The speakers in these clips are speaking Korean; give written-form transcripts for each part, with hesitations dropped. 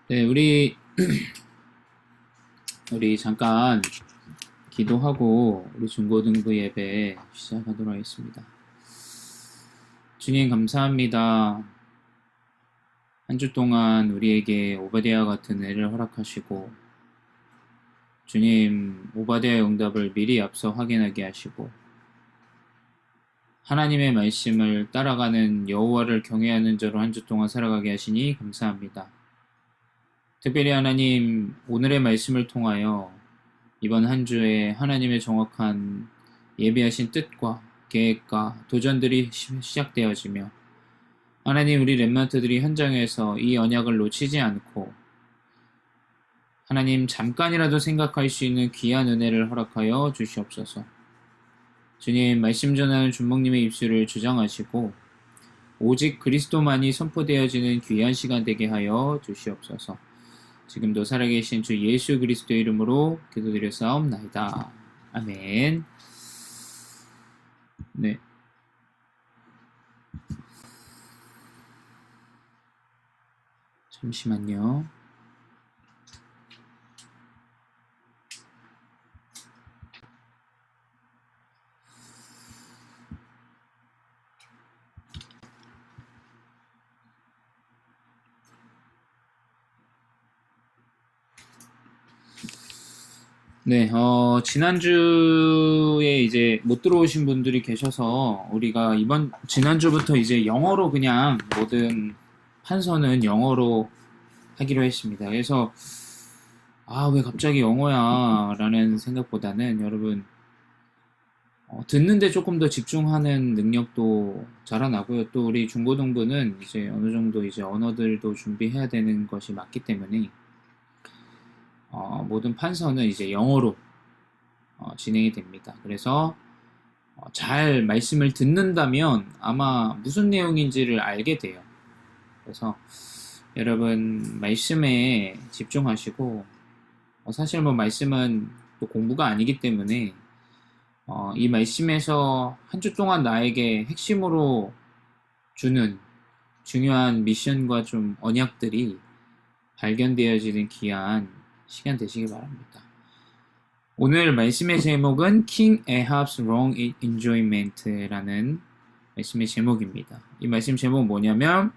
네, 우리 잠깐 기도하고 우리 중고등부 예배 시작하도록 하겠습니다. 주님 감사합니다. 한 주 동안 우리에게 오바댜와 같은 은혜를 허락하시고 주님 오바댜의 응답을 미리 앞서 확인하게 하시고 하나님의 말씀을 따라가는 여호와를 경외하는 자로 한 주 동안 살아가게 하시니 감사합니다. 특별히 하나님 오늘의 말씀을 통하여 이번 한 주에 하나님의 정확한 예비하신 뜻과 계획과 도전들이 시작되어지며 하나님 우리 렘넌트들이 현장에서 이 언약을 놓치지 않고 하나님 잠깐이라도 생각할 수 있는 귀한 은혜를 허락하여 주시옵소서. 주님 말씀 전하는 준목님의 입술을 주장하시고 오직 그리스도만이 선포되어지는 귀한 시간 되게 하여 주시옵소서. 지금도 살아계신 주 예수 그리스도의 이름으로 기도드렸사옵나이다. 아멘. 네. 잠시만요. 네, 지난주에 이제 못 들어오신 분들이 계셔서 우리가 지난주부터 이제 영어로 그냥 모든 판서는 영어로 하기로 했습니다. 그래서, 왜 갑자기 영어야? 라는 생각보다는 여러분, 듣는데 조금 더 집중하는 능력도 자라나고요. 또 우리 중고등부는 이제 어느 정도 이제 언어들도 준비해야 되는 것이 맞기 때문에, 모든 판서는 이제 영어로 진행이 됩니다. 그래서 잘 말씀을 듣는다면 아마 무슨 내용인지를 알게 돼요. 그래서 여러분 말씀에 집중하시고 사실 뭐 말씀은 또 공부가 아니기 때문에 이 말씀에서 한 주 동안 나에게 핵심으로 주는 중요한 미션과 좀 언약들이 발견되어지는 귀한 시간 되시기 바랍니다. 오늘 말씀의 제목은 King Ahab's Wrong Enjoyment라는 말씀의 제목입니다. 이 말씀 제목은 뭐냐면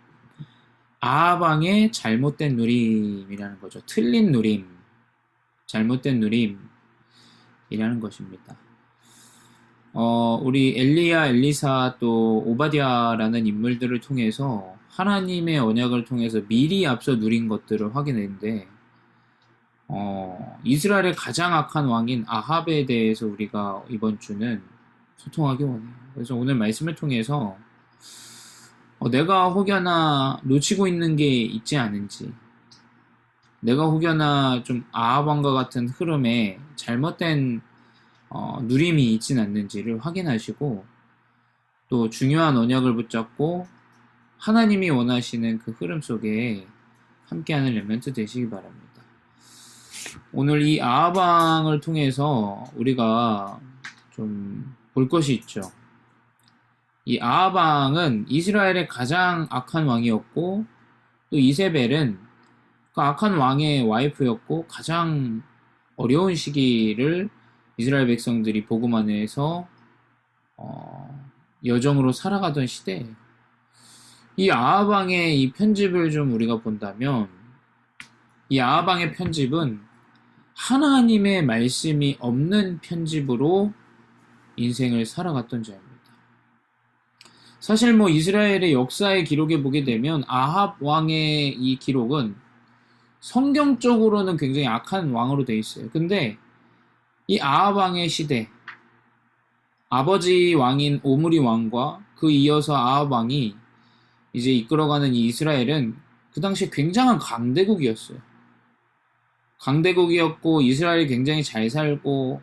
아합 왕의 잘못된 누림이라는 거죠. 틀린 누림, 잘못된 누림이라는 것입니다. 우리 엘리야, 엘리사 또 오바댜라는 인물들을 통해서 하나님의 언약을 통해서 미리 앞서 누린 것들을 확인했는데 이스라엘의 가장 악한 왕인 아합에 대해서 우리가 이번 주는 소통하기 원해요. 그래서 오늘 말씀을 통해서 내가 혹여나 놓치고 있는 게 있지 않은지, 내가 혹여나 좀 아합 왕과 같은 흐름에 잘못된 누림이 있진 않는지를 확인하시고 또 중요한 언약을 붙잡고 하나님이 원하시는 그 흐름 속에 함께하는 렘넌트 되시기 바랍니다. 오늘 이 아합 왕을 통해서 우리가 좀 볼 것이 있죠. 이 아합 왕은 이스라엘의 가장 악한 왕이었고 또 이세벨은 그 악한 왕의 와이프였고 가장 어려운 시기를 이스라엘 백성들이 복음 안에서 여정으로 살아가던 시대예요. 이 아합 왕의 이 편집을 좀 우리가 본다면 이 아합 왕의 편집은 하나님의 말씀이 없는 편집으로 인생을 살아갔던 자입니다. 사실 뭐 이스라엘의 역사의 기록에 보게 되면 아합 왕의 이 기록은 성경적으로는 굉장히 악한 왕으로 되어 있어요. 근데 이 아합 왕의 시대, 아버지 왕인 오므리 왕과 그 이어서 아합 왕이 이제 이끌어가는 이 이스라엘은 그 당시에 굉장한 강대국이었어요. 강대국이었고 이스라엘이 굉장히 잘 살고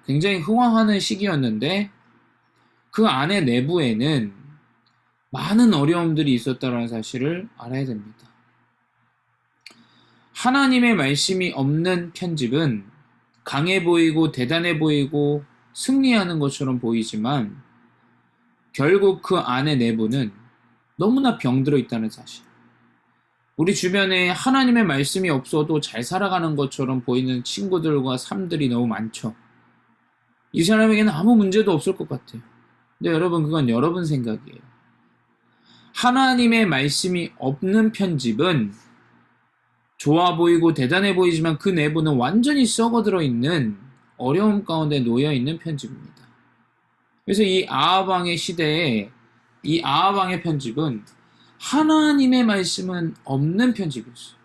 굉장히 흥황하는 시기였는데 그 안에 내부에는 많은 어려움들이 있었다는 사실을 알아야 됩니다. 하나님의 말씀이 없는 편집은 강해 보이고 대단해 보이고 승리하는 것처럼 보이지만 결국 그 안에 내부는 너무나 병들어 있다는 사실. 우리 주변에 하나님의 말씀이 없어도 잘 살아가는 것처럼 보이는 친구들과 삶들이 너무 많죠. 이 사람에게는 아무 문제도 없을 것 같아요. 근데 여러분, 그건 여러분 생각이에요. 하나님의 말씀이 없는 편집은 좋아 보이고 대단해 보이지만 그 내부는 완전히 썩어들어 있는 어려움 가운데 놓여 있는 편집입니다. 그래서 이 아하방의 시대에 이 아하방의 편집은 하나님의 말씀은 없는 편집이었어요.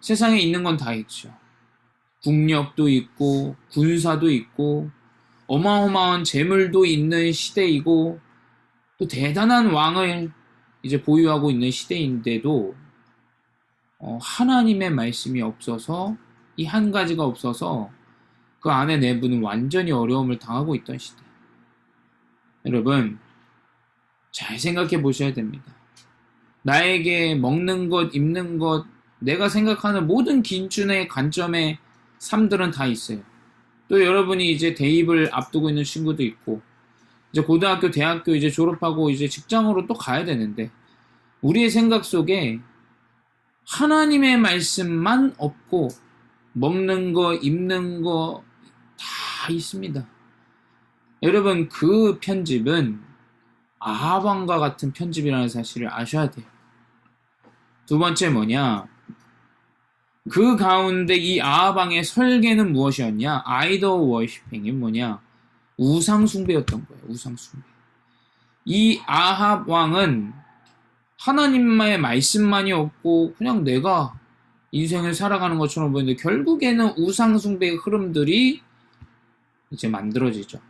세상에 있는 건 다 있죠. 국력도 있고 군사도 있고 어마어마한 재물도 있는 시대이고 또 대단한 왕을 이제 보유하고 있는 시대인데도 하나님의 말씀이 없어서 이 한 가지가 없어서 그 안에 내부는 완전히 어려움을 당하고 있던 시대. 여러분, 잘 생각해 보셔야 됩니다. 나에게 먹는 것, 입는 것, 내가 생각하는 모든 기준의 관점의 삶들은 다 있어요. 또 여러분이 이제 대입을 앞두고 있는 친구도 있고, 이제 고등학교, 대학교 이제 졸업하고 이제 직장으로 또 가야 되는데, 우리의 생각 속에 하나님의 말씀만 없고, 먹는 거, 입는 거 다 있습니다. 여러분, 그 편집은 아하방과 같은 편집이라는 사실을 아셔야 돼요. 두 번째 뭐냐? 그 가운데 이 아하방의 설계는 무엇이었냐? 아이돌 워시핑이 뭐냐? 우상숭배였던 거예요. 우상숭배. 이 아합 왕은 하나님의 말씀만이 없고 그냥 내가 인생을 살아가는 것처럼 보이는데 결국에는 우상숭배의 흐름들이 이제 만들어지죠.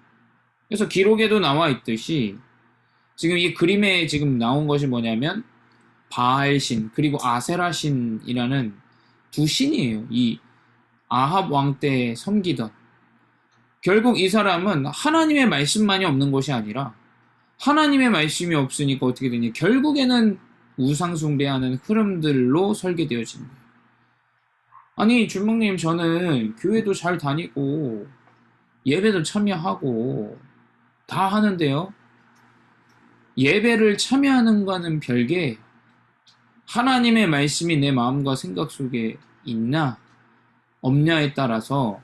그래서 기록에도 나와 있듯이 지금 이 그림에 지금 나온 것이 뭐냐면 바알신 그리고 아세라신이라는 두 신이에요. 이 아합 왕 때 섬기던. 결국 이 사람은 하나님의 말씀만이 없는 것이 아니라 하나님의 말씀이 없으니까 어떻게 되냐. 결국에는 우상숭배하는 흐름들로 설계되어지는 거예요. 아니 준목님, 저는 교회도 잘 다니고 예배도 참여하고 다 하는데요. 예배를 참여하는 거는 별개 하나님의 말씀이 내 마음과 생각 속에 있나 없냐에 따라서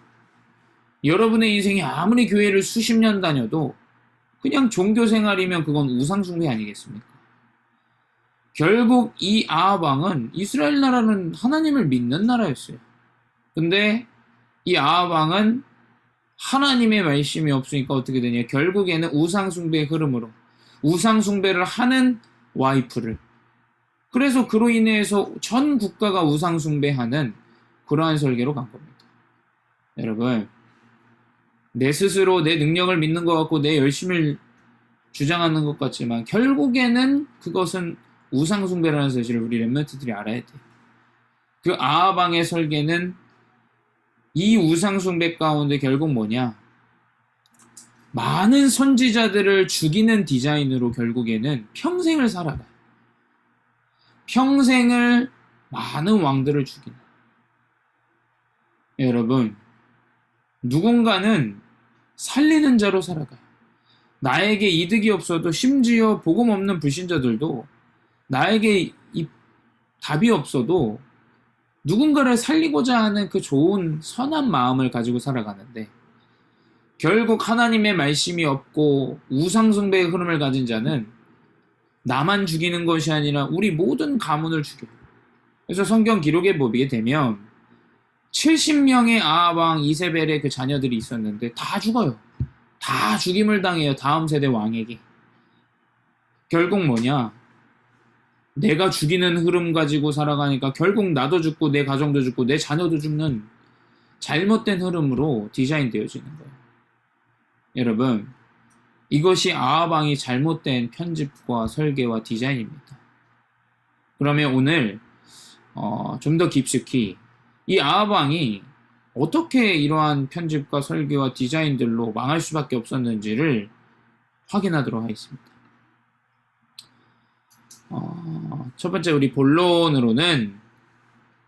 여러분의 인생이 아무리 교회를 수십 년 다녀도 그냥 종교 생활이면 그건 우상숭배 아니겠습니까? 결국 이 아합 왕은 이스라엘 나라는 하나님을 믿는 나라였어요. 근데 이 아합 왕은 하나님의 말씀이 없으니까 어떻게 되냐? 결국에는 우상숭배의 흐름으로 우상숭배를 하는 와이프를, 그래서 그로 인해서 전 국가가 우상숭배하는 그러한 설계로 간 겁니다. 여러분, 내 스스로 내 능력을 믿는 것 같고 내 열심을 주장하는 것 같지만 결국에는 그것은 우상숭배라는 사실을 우리 렘넌트들이 알아야 돼요. 그 아합 왕의 설계는 이 우상숭배 가운데 결국 뭐냐? 많은 선지자들을 죽이는 디자인으로 결국에는 평생을 살아가요. 평생을 많은 왕들을 죽이는. 여러분, 누군가는 살리는 자로 살아가요. 나에게 이득이 없어도 심지어 복음 없는 불신자들도 나에게 이 답이 없어도 누군가를 살리고자 하는 그 좋은 선한 마음을 가지고 살아가는데 결국 하나님의 말씀이 없고 우상숭배의 흐름을 가진 자는 나만 죽이는 것이 아니라 우리 모든 가문을 죽여요. 그래서 성경 기록에 보게 되면 70명의 아합 왕 이세벨의 그 자녀들이 있었는데 다 죽어요. 다 죽임을 당해요. 다음 세대 왕에게. 결국 뭐냐? 내가 죽이는 흐름 가지고 살아가니까 결국 나도 죽고 내 가정도 죽고 내 자녀도 죽는 잘못된 흐름으로 디자인되어지는 거예요. 여러분, 이것이 아합 왕이 잘못된 편집과 설계와 디자인입니다. 그러면 오늘 좀 더 깊숙이 이 아합 왕이 어떻게 이러한 편집과 설계와 디자인들로 망할 수밖에 없었는지를 확인하도록 하겠습니다. 첫 번째 우리 본론으로는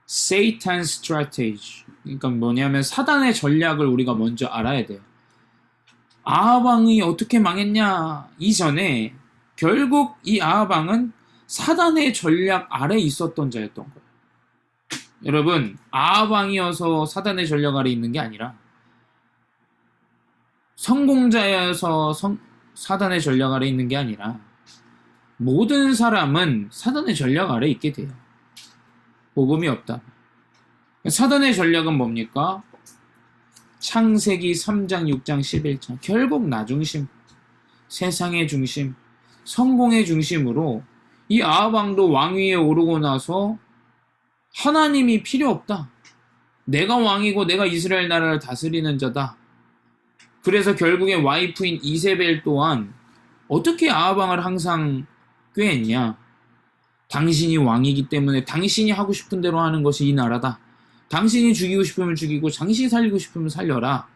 Satan's strategy, 그러니까 뭐냐면 사단의 전략을 우리가 먼저 알아야 돼요. 아합 왕이 어떻게 망했냐 이전에 결국 이 아합 왕은 사단의 전략 아래 있었던 자였던 거예요. 여러분, 아합 왕이어서 사단의 전략 아래 있는 게 아니라 성공자여서 사단의 전략 아래 있는 게 아니라 모든 사람은 사단의 전략 아래 있게 돼요. 복음이 없다. 사단의 전략은 뭡니까? 창세기 3장, 6장, 11장. 결국 나 중심, 세상의 중심, 성공의 중심으로 이 아합 왕도 왕위에 오르고 나서 하나님이 필요 없다. 내가 왕이고 내가 이스라엘 나라를 다스리는 자다. 그래서 결국에 와이프인 이세벨 또한 어떻게 아합 왕을 항상 꾀했냐? 당신이 왕이기 때문에 당신이 하고 싶은 대로 하는 것이 이 나라다. 당신이 죽이고 싶으면 죽이고 당신이 살리고 싶으면 살려라.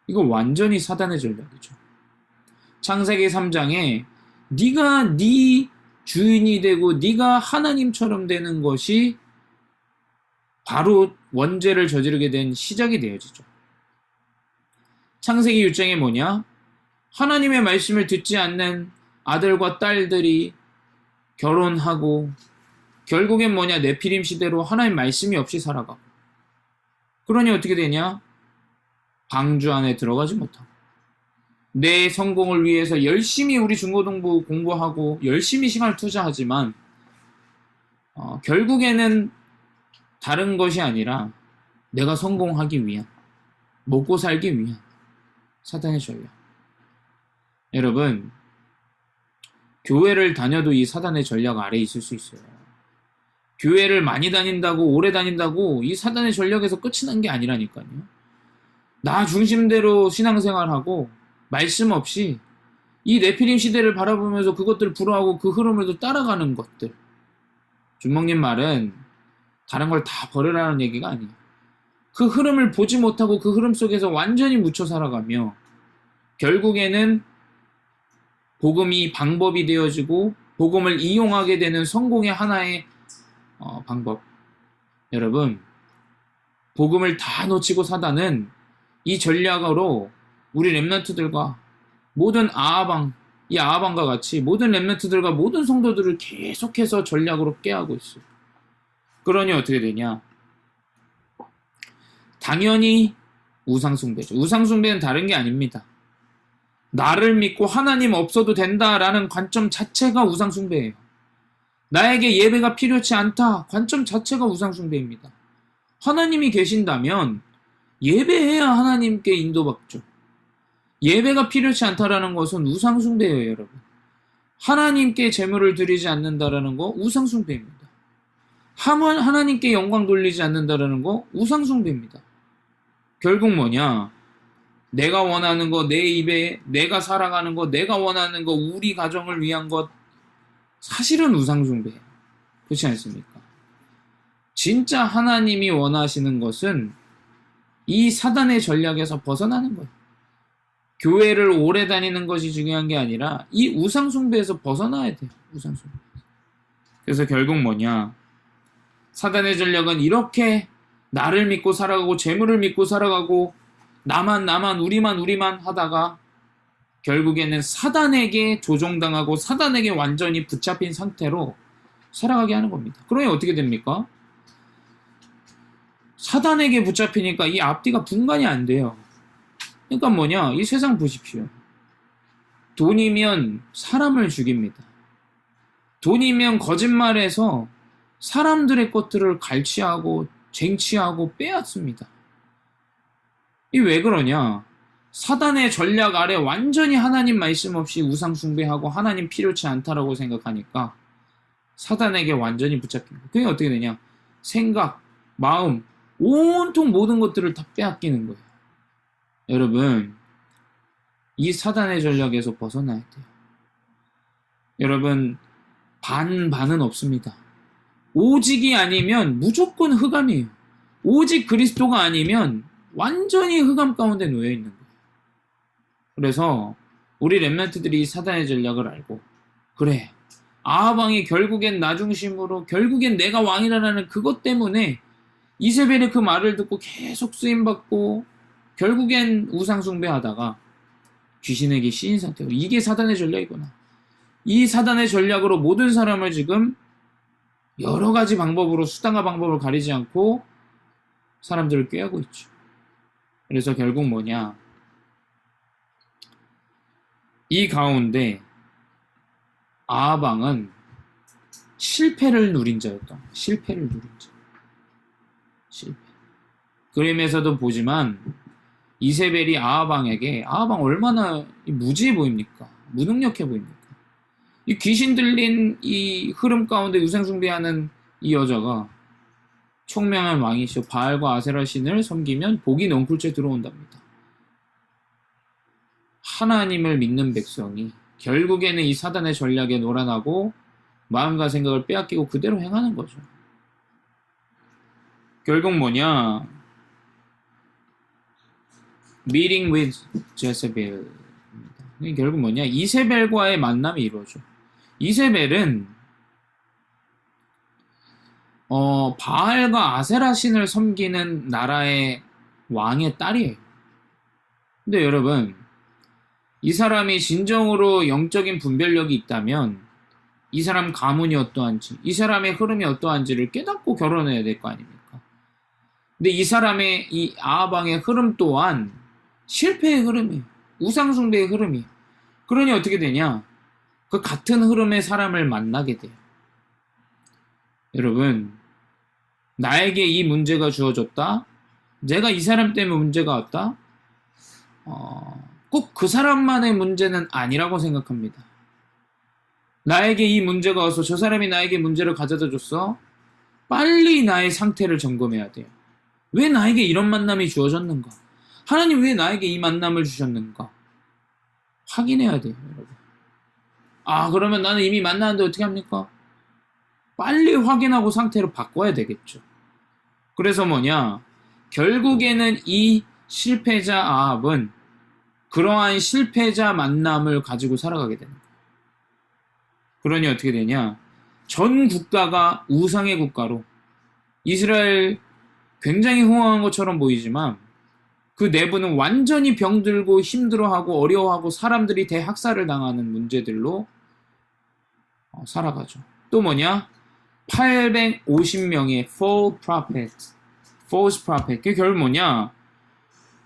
이거 완전히 사단의 전략이죠. 창세기 3장에 네가 네 주인이 되고 네가 하나님처럼 되는 것이 바로 원죄를 저지르게 된 시작이 되어지죠. 창세기 6장에 뭐냐? 하나님의 말씀을 듣지 않는 아들과 딸들이 결혼하고 결국엔 뭐냐? 네피림 시대로 하나님 말씀이 없이 살아가고 그러니 어떻게 되냐? 방주 안에 들어가지 못하고 내 성공을 위해서 열심히 우리 중고등부 공부하고 열심히 시간을 투자하지만 결국에는 다른 것이 아니라 내가 성공하기 위한 먹고 살기 위한 사단의 전략. 여러분 교회를 다녀도 이 사단의 전략 아래에 있을 수 있어요. 교회를 많이 다닌다고 오래 다닌다고 이 사단의 전략에서 끝이 난 게 아니라니까요. 나 중심대로 신앙생활하고 말씀 없이 이 네피림 시대를 바라보면서 그것들을 불허하고 그 흐름을 따라가는 것들. 준목님 말은 다른 걸 다 버리라는 얘기가 아니에요. 그 흐름을 보지 못하고 그 흐름 속에서 완전히 묻혀 살아가며 결국에는 복음이 방법이 되어지고 복음을 이용하게 되는 성공의 하나의 방법. 여러분 복음을 다 놓치고 사단은 이 전략으로 우리 렘넌트들과 모든 이 아합왕과 같이 모든 렘넌트들과 모든 성도들을 계속해서 전략으로 깨하고 있어요. 그러니 어떻게 되냐? 당연히 우상숭배죠. 우상숭배는 다른 게 아닙니다. 나를 믿고 하나님 없어도 된다라는 관점 자체가 우상숭배예요. 나에게 예배가 필요치 않다. 관점 자체가 우상숭배입니다. 하나님이 계신다면 예배해야 하나님께 인도받죠. 예배가 필요치 않다라는 것은 우상숭배예요, 여러분. 하나님께 제물을 드리지 않는다라는 거 우상숭배입니다. 하나님께 영광 돌리지 않는다라는 거 우상숭배입니다. 결국 뭐냐? 내가 원하는 거, 내 입에 내가 살아가는 거, 내가 원하는 거, 우리 가정을 위한 것 사실은 우상숭배예요. 그렇지 않습니까? 진짜 하나님이 원하시는 것은 이 사단의 전략에서 벗어나는 거예요. 교회를 오래 다니는 것이 중요한 게 아니라 이 우상숭배에서 벗어나야 돼요. 우상숭배. 그래서 결국 뭐냐? 사단의 전략은 이렇게 나를 믿고 살아가고 재물을 믿고 살아가고 나만 우리만 하다가 결국에는 사단에게 조종당하고 사단에게 완전히 붙잡힌 상태로 살아가게 하는 겁니다. 그러니 어떻게 됩니까? 사단에게 붙잡히니까 이 앞뒤가 분간이 안 돼요. 그러니까 뭐냐? 이 세상 보십시오. 돈이면 사람을 죽입니다. 돈이면 거짓말해서 사람들의 것들을 갈취하고 쟁취하고 빼앗습니다. 이 왜 그러냐? 사단의 전략 아래 완전히 하나님 말씀 없이 우상 숭배하고 하나님 필요치 않다라고 생각하니까 사단에게 완전히 붙잡힙니다. 그게 어떻게 되냐? 생각, 마음, 온통 모든 것들을 다 빼앗기는 거예요. 여러분, 이 사단의 전략에서 벗어나야 돼요. 여러분, 반은 없습니다. 오직이 아니면 무조건 흑암이에요. 오직 그리스도가 아니면 완전히 흑암 가운데 놓여 있는 거예요. 그래서 우리 렘넌트들이 사단의 전략을 알고 그래, 아합 왕이 결국엔 나 중심으로 결국엔 내가 왕이라는 그것 때문에 이세벨의 그 말을 듣고 계속 쓰임받고 결국엔 우상숭배하다가 귀신에게 씌인 상태고 이게 사단의 전략이구나. 이 사단의 전략으로 모든 사람을 지금 여러 가지 방법으로 수단과 방법을 가리지 않고 사람들을 꾀하고 있죠. 그래서 결국 뭐냐? 이 가운데 아하방은 실패를 누린 자였다. 실패를 누린 자. 실패. 그림에서도 보지만 이세벨이 아하방에게 아하방 얼마나 무지해 보입니까? 무능력해 보입니까? 이 귀신 들린 이 흐름 가운데 우상 숭배하는 이 여자가 총명한 왕이시오 바알과 아세라 신을 섬기면 복이 넝쿨째 들어온답니다. 하나님을 믿는 백성이 결국에는 이 사단의 전략에 놀아나고 마음과 생각을 빼앗기고 그대로 행하는 거죠. 결국 뭐냐? Meeting with Jezebel입니다. 결국 뭐냐? 이세벨과의 만남이 이루어져. 이세벨은 바알과 아세라 신을 섬기는 나라의 왕의 딸이에요. 근데 여러분, 이 사람이 진정으로 영적인 분별력이 있다면 이 사람 가문이 어떠한지, 이 사람의 흐름이 어떠한지를 깨닫고 결혼해야 될 거 아닙니까? 근데 이 사람의 이 아하방의 흐름 또한 실패의 흐름이에요. 우상숭배의 흐름이에요. 그러니 어떻게 되냐? 그 같은 흐름의 사람을 만나게 돼요. 여러분, 나에게 이 문제가 주어졌다? 내가 이 사람 때문에 문제가 왔다? 꼭 그 사람만의 문제는 아니라고 생각합니다. 나에게 이 문제가 와서 저 사람이 나에게 문제를 가져다 줬어? 빨리 나의 상태를 점검해야 돼요. 왜 나에게 이런 만남이 주어졌는가? 하나님 왜 나에게 이 만남을 주셨는가? 확인해야 돼요, 여러분. 그러면 나는 이미 만나는데 어떻게 합니까? 빨리 확인하고 상태를 바꿔야 되겠죠. 그래서 뭐냐? 결국에는 이 실패자 아합은 그러한 실패자 만남을 가지고 살아가게 됩니다. 그러니 어떻게 되냐? 전 국가가 우상의 국가로 이스라엘 굉장히 흥황한 것처럼 보이지만 그 내부는 완전히 병들고 힘들어하고 어려워하고 사람들이 대학살을 당하는 문제들로 살아가죠. 또 뭐냐? 850명의 false prophet. 그게 결국 뭐냐?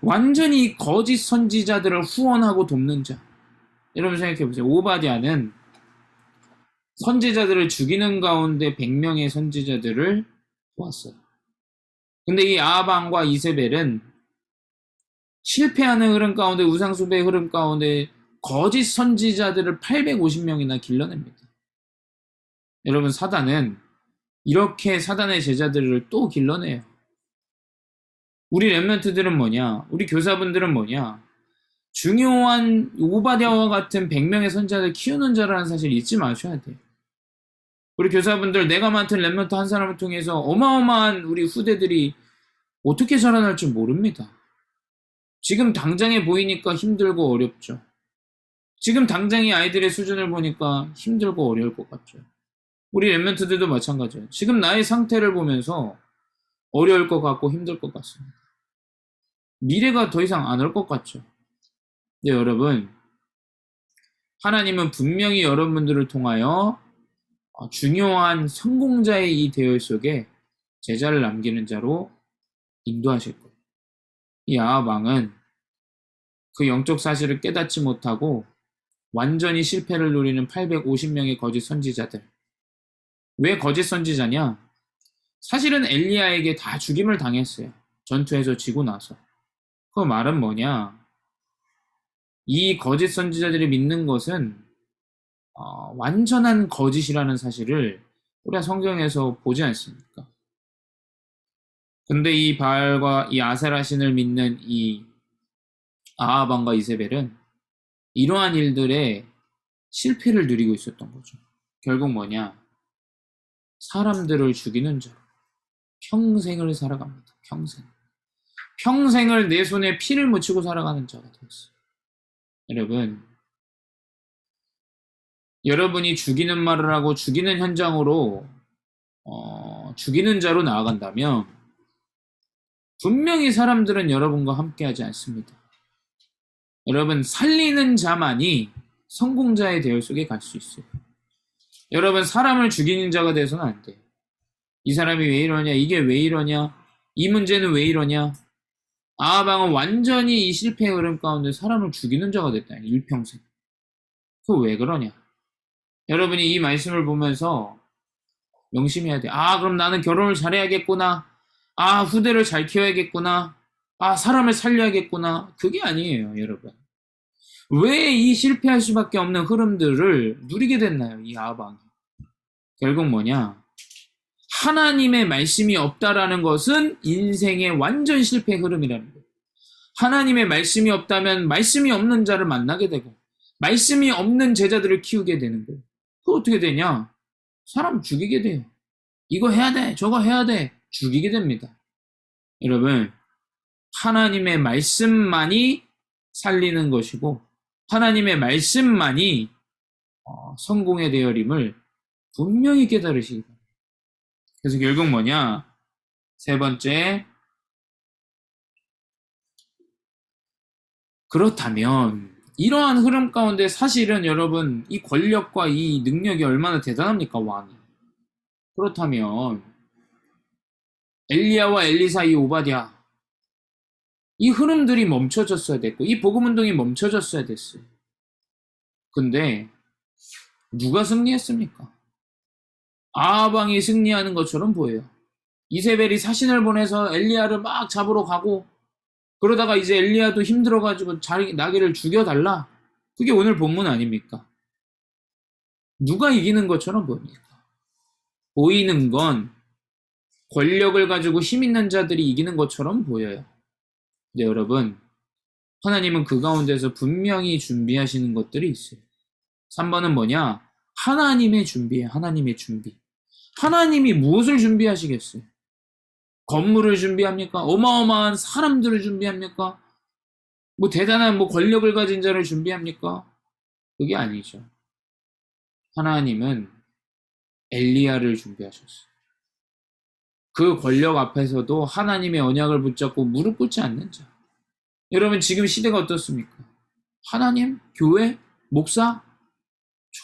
완전히 거짓 선지자들을 후원하고 돕는 자. 여러분 생각해보세요. 오바댜는 선지자들을 죽이는 가운데 100명의 선지자들을 도왔어요. 근데 이 아하방과 이세벨은 실패하는 흐름 가운데 우상숭배의 흐름 가운데 거짓 선지자들을 850명이나 길러냅니다. 여러분 사단은 이렇게 사단의 제자들을 또 길러내요. 우리 렘넌트들은 뭐냐? 우리 교사분들은 뭐냐? 중요한 오바댜와 같은 100명의 선지자를 키우는 자라는 사실 잊지 마셔야 돼요. 우리 교사분들 내가 맡은 렘넌트 한 사람을 통해서 어마어마한 우리 후대들이 어떻게 자라날지 모릅니다. 지금 당장에 보이니까 힘들고 어렵죠. 지금 당장의 아이들의 수준을 보니까 힘들고 어려울 것 같죠. 우리 렘넌트들도 마찬가지예요. 지금 나의 상태를 보면서 어려울 것 같고 힘들 것 같습니다. 미래가 더 이상 안 올 것 같죠. 근데 여러분, 하나님은 분명히 여러분들을 통하여 중요한 성공자의 이 대열 속에 제자를 남기는 자로 인도하실 거예요. 이 아하방은 그 영적 사실을 깨닫지 못하고 완전히 실패를 누리는 850명의 거짓 선지자들. 왜 거짓 선지자냐? 사실은 엘리야에게 다 죽임을 당했어요. 전투에서 지고 나서. 그 말은 뭐냐? 이 거짓 선지자들이 믿는 것은 완전한 거짓이라는 사실을 우리가 성경에서 보지 않습니까? 근데 이 바알과 이 아세라 신을 믿는 이 아하방과 이세벨은 이러한 일들에 실패를 누리고 있었던 거죠. 결국 뭐냐? 사람들을 죽이는 자로 평생을 살아갑니다. 평생을 내 손에 피를 묻히고 살아가는 자가 되었어요. 여러분, 여러분이 죽이는 말을 하고 죽이는 현장으로 죽이는 자로 나아간다면 분명히 사람들은 여러분과 함께하지 않습니다. 여러분, 살리는 자만이 성공자의 대열 속에 갈 수 있어요. 여러분, 사람을 죽이는 자가 되어서는 안 돼요. 이 사람이 왜 이러냐? 이게 왜 이러냐? 이 문제는 왜 이러냐? 아하방은 완전히 이 실패의 흐름 가운데 사람을 죽이는 자가 됐다. 일평생. 그거 왜 그러냐? 여러분이 이 말씀을 보면서 명심해야 돼. 아, 그럼 나는 결혼을 잘해야겠구나. 아, 후대를 잘 키워야겠구나. 아, 사람을 살려야겠구나. 그게 아니에요, 여러분. 왜 이 실패할 수밖에 없는 흐름들을 누리게 됐나요, 이 아하방이? 결국 뭐냐? 하나님의 말씀이 없다라는 것은 인생의 완전 실패 흐름이라는 거예요. 하나님의 말씀이 없다면 말씀이 없는 자를 만나게 되고 말씀이 없는 제자들을 키우게 되는 거예요. 그거 어떻게 되냐? 사람 죽이게 돼요. 이거 해야 돼, 저거 해야 돼. 죽이게 됩니다. 여러분, 하나님의 말씀만이 살리는 것이고 하나님의 말씀만이 성공의 대열임을 분명히 깨달으시기 바랍니다. 그래서 결국 뭐냐? 세 번째, 그렇다면 이러한 흐름 가운데 사실은 여러분 이 권력과 이 능력이 얼마나 대단합니까, 왕이? 그렇다면 엘리야와 엘리사 이 오바댜 이 흐름들이 멈춰졌어야 됐고 이 복음 운동이 멈춰졌어야 됐어요. 근데 누가 승리했습니까? 아하방이 승리하는 것처럼 보여요. 이세벨이 사신을 보내서 엘리야를 막 잡으러 가고 그러다가 이제 엘리야도 힘들어가지고 자기 나귀를 죽여달라. 그게 오늘 본문 아닙니까? 누가 이기는 것처럼 보입니까? 보이는 건 권력을 가지고 힘 있는 자들이 이기는 것처럼 보여요. 근데 여러분, 하나님은 그 가운데서 분명히 준비하시는 것들이 있어요. 3번은 뭐냐? 하나님의 준비예요. 하나님의 준비. 하나님이 무엇을 준비하시겠어요? 건물을 준비합니까? 어마어마한 사람들을 준비합니까? 뭐 대단한 권력을 가진 자를 준비합니까? 그게 아니죠. 하나님은 엘리야를 준비하셨어요. 그 권력 앞에서도 하나님의 언약을 붙잡고 무릎 꿇지 않는 자. 여러분 지금 시대가 어떻습니까? 하나님? 교회? 목사?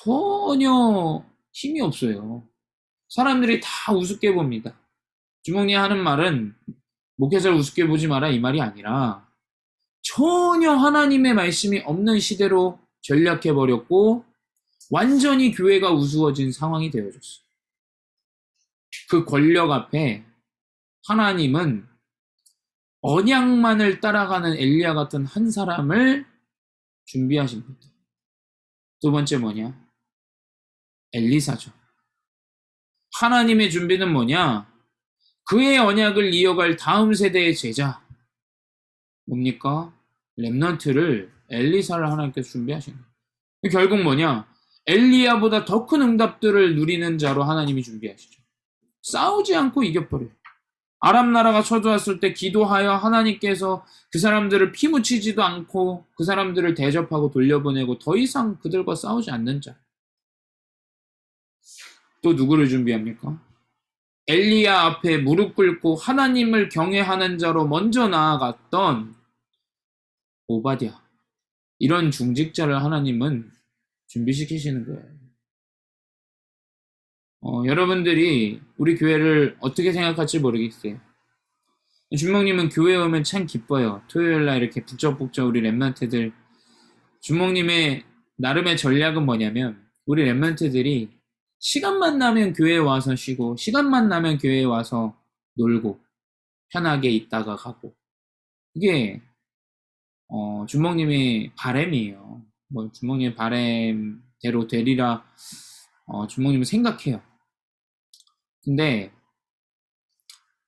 전혀 힘이 없어요. 사람들이 다 우습게 봅니다. 주목님 하는 말은 목회자를 우습게 보지 마라 이 말이 아니라 전혀 하나님의 말씀이 없는 시대로 전락해버렸고 완전히 교회가 우스워진 상황이 되어졌어요. 그 권력 앞에 하나님은 언약만을 따라가는 엘리야 같은 한 사람을 준비하십니다. 두 번째 뭐냐? 엘리사죠. 하나님의 준비는 뭐냐? 그의 언약을 이어갈 다음 세대의 제자. 뭡니까? 렘넌트를 엘리사를 하나님께서 준비하신 거예요. 결국 뭐냐? 엘리야보다 더 큰 응답들을 누리는 자로 하나님이 준비하시죠. 싸우지 않고 이겨버려요. 아람 나라가 쳐들어왔을 때 기도하여 하나님께서 그 사람들을 피묻히지도 않고 그 사람들을 대접하고 돌려보내고 더 이상 그들과 싸우지 않는 자. 또 누구를 준비합니까? 엘리야 앞에 무릎 꿇고 하나님을 경외하는 자로 먼저 나아갔던 오바댜. 이런 중직자를 하나님은 준비시키시는 거예요. 여러분들이 우리 교회를 어떻게 생각할지 모르겠어요. 준목님은 교회에 오면 참 기뻐요. 토요일날 이렇게 북적북적 우리 랩런트들. 준목님의 나름의 전략은 뭐냐면 우리 랩런트들이 시간만 나면 교회에 와서 쉬고 시간만 나면 교회에 와서 놀고 편하게 있다가 가고 이게 준목님의 바램이에요. 뭐 준목님의 바램대로 되리라 준목님은 생각해요. 근데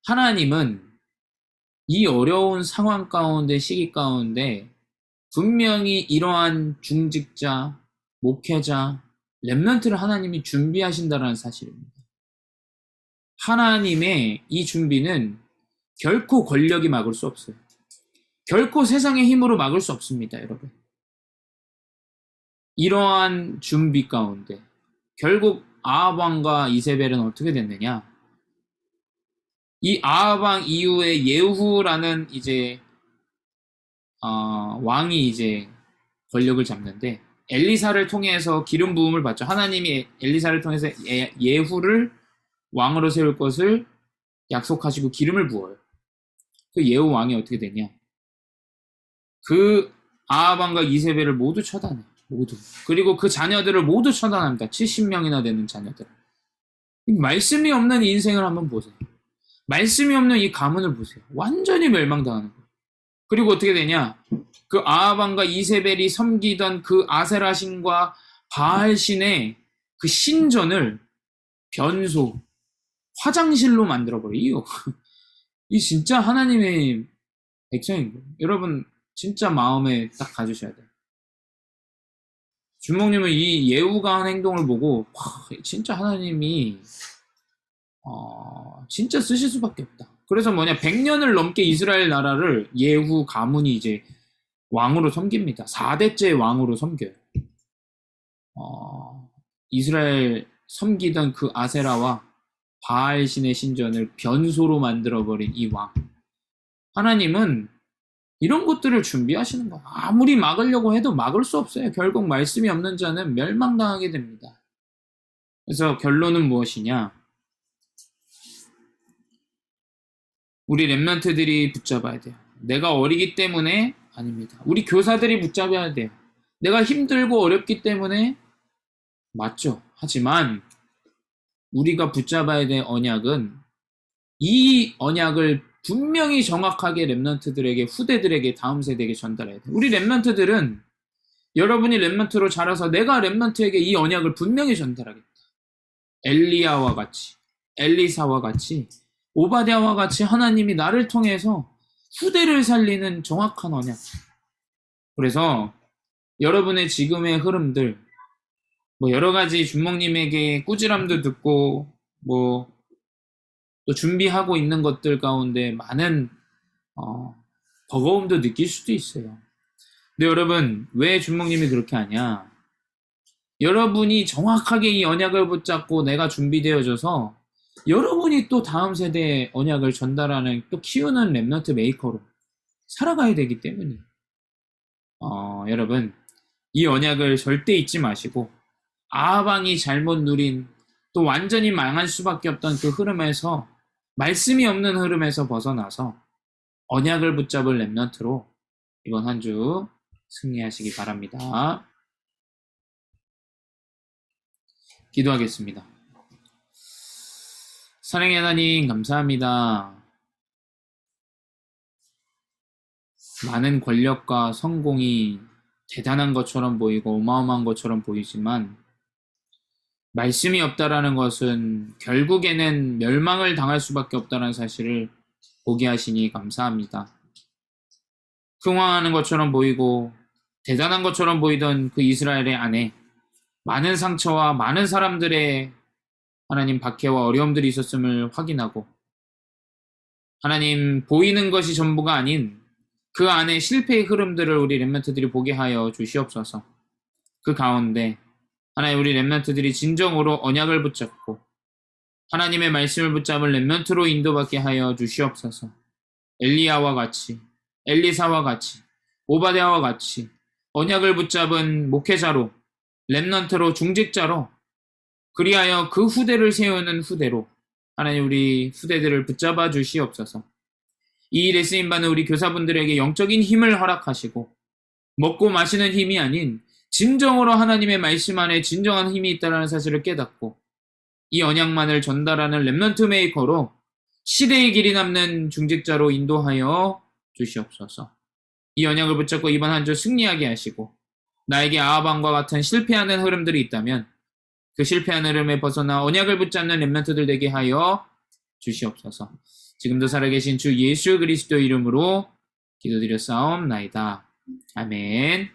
하나님은 이 어려운 상황 가운데 시기 가운데 분명히 이러한 중직자, 목회자, 렘넌트를 하나님이 준비하신다는 사실입니다. 하나님의 이 준비는 결코 권력이 막을 수 없어요. 결코 세상의 힘으로 막을 수 없습니다, 여러분. 이러한 준비 가운데 결국 아합왕과 이세벨은 어떻게 됐느냐? 이 아합왕 이후에 예후라는 이제 왕이 이제 권력을 잡는데 엘리사를 통해서 기름 부음을 받죠. 하나님이 엘리사를 통해서 예후를 왕으로 세울 것을 약속하시고 기름을 부어요. 그 예후 왕이 어떻게 되냐? 그 아합 왕과 이세벨을 모두 처단해요. 모두. 그리고 그 자녀들을 모두 처단합니다. 70명이나 되는 자녀들. 말씀이 없는 인생을 한번 보세요. 말씀이 없는 이 가문을 보세요. 완전히 멸망당하는 거예요. 그리고 어떻게 되냐? 그 아합 왕과 이세벨이 섬기던 그 아세라 신과 바알 신의 그 신전을 변소, 화장실로 만들어버려요. 이 진짜 하나님의 백성인 거예요. 여러분 진짜 마음에 딱 가주셔야 돼요. 주목님은 이 예후가 한 행동을 보고 와, 진짜 하나님이 진짜 쓰실 수밖에 없다. 그래서 뭐냐 100년을 넘게 이스라엘 나라를 예후 가문이 이제 왕으로 섬깁니다. 4대째 왕으로 섬겨요. 이스라엘 섬기던 그 아세라와 바알 신의 신전을 변소로 만들어버린 이 왕. 하나님은 이런 것들을 준비하시는 거야. 아무리 막으려고 해도 막을 수 없어요. 결국 말씀이 없는 자는 멸망당하게 됩니다. 그래서 결론은 무엇이냐? 우리 렘넌트들이 붙잡아야 돼요. 내가 어리기 때문에 아닙니다. 우리 교사들이 붙잡아야 돼요. 내가 힘들고 어렵기 때문에 맞죠. 하지만 우리가 붙잡아야 될 언약은 이 언약을 분명히 정확하게 렘넌트들에게 후대들에게 다음 세대에게 전달해야 돼요. 우리 렘넌트들은 여러분이 렘넌트로 자라서 내가 렘넌트에게 이 언약을 분명히 전달하겠다. 엘리야와 같이 엘리사와 같이 오바댜와 같이 하나님이 나를 통해서 후대를 살리는 정확한 언약. 그래서 여러분의 지금의 흐름들 뭐 여러 가지 준목님에게 꾸지람도 듣고 뭐 또 준비하고 있는 것들 가운데 많은 버거움도 느낄 수도 있어요. 근데 여러분 왜 준목님이 그렇게 하냐? 여러분이 정확하게 이 언약을 붙잡고 내가 준비되어져서 여러분이 또 다음 세대에 언약을 전달하는 또 키우는 렘넌트 메이커로 살아가야 되기 때문에 여러분 이 언약을 절대 잊지 마시고 아합왕이 잘못 누린 또 완전히 망할 수밖에 없던 그 흐름에서 말씀이 없는 흐름에서 벗어나서 언약을 붙잡을 렘넌트로 이번 한 주 승리하시기 바랍니다. 기도하겠습니다. 사랑의 하나님 감사합니다. 많은 권력과 성공이 대단한 것처럼 보이고 어마어마한 것처럼 보이지만 말씀이 없다라는 것은 결국에는 멸망을 당할 수밖에 없다는 사실을 보게 하시니 감사합니다. 흥황하는 것처럼 보이고 대단한 것처럼 보이던 그 이스라엘의 안에 많은 상처와 많은 사람들의 하나님 박해와 어려움들이 있었음을 확인하고 하나님 보이는 것이 전부가 아닌 그 안에 실패의 흐름들을 우리 렘넌트들이 보게 하여 주시옵소서. 그 가운데 하나님 우리 렘넌트들이 진정으로 언약을 붙잡고 하나님의 말씀을 붙잡을 렘넌트로 인도받게 하여 주시옵소서. 엘리야와 같이 엘리사와 같이 오바댜와 같이 언약을 붙잡은 목회자로 렘넌트로 중직자로 그리하여 그 후대를 세우는 후대로 하나님 우리 후대들을 붙잡아 주시옵소서. 이 일에 쓰임받는 우리 교사분들에게 영적인 힘을 허락하시고 먹고 마시는 힘이 아닌 진정으로 하나님의 말씀 안에 진정한 힘이 있다는 사실을 깨닫고 이 언약만을 전달하는 렘넌트 메이커로 시대의 길이 남는 중직자로 인도하여 주시옵소서. 이 언약을 붙잡고 이번 한 주 승리하게 하시고 나에게 아합왕과 같은 실패하는 흐름들이 있다면 그 실패하는 흐름에 벗어나 언약을 붙잡는 렘넌트들 되게 하여 주시옵소서. 지금도 살아계신 주 예수 그리스도 이름으로 기도드렸사옵나이다. 아멘.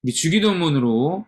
우리 주기도문으로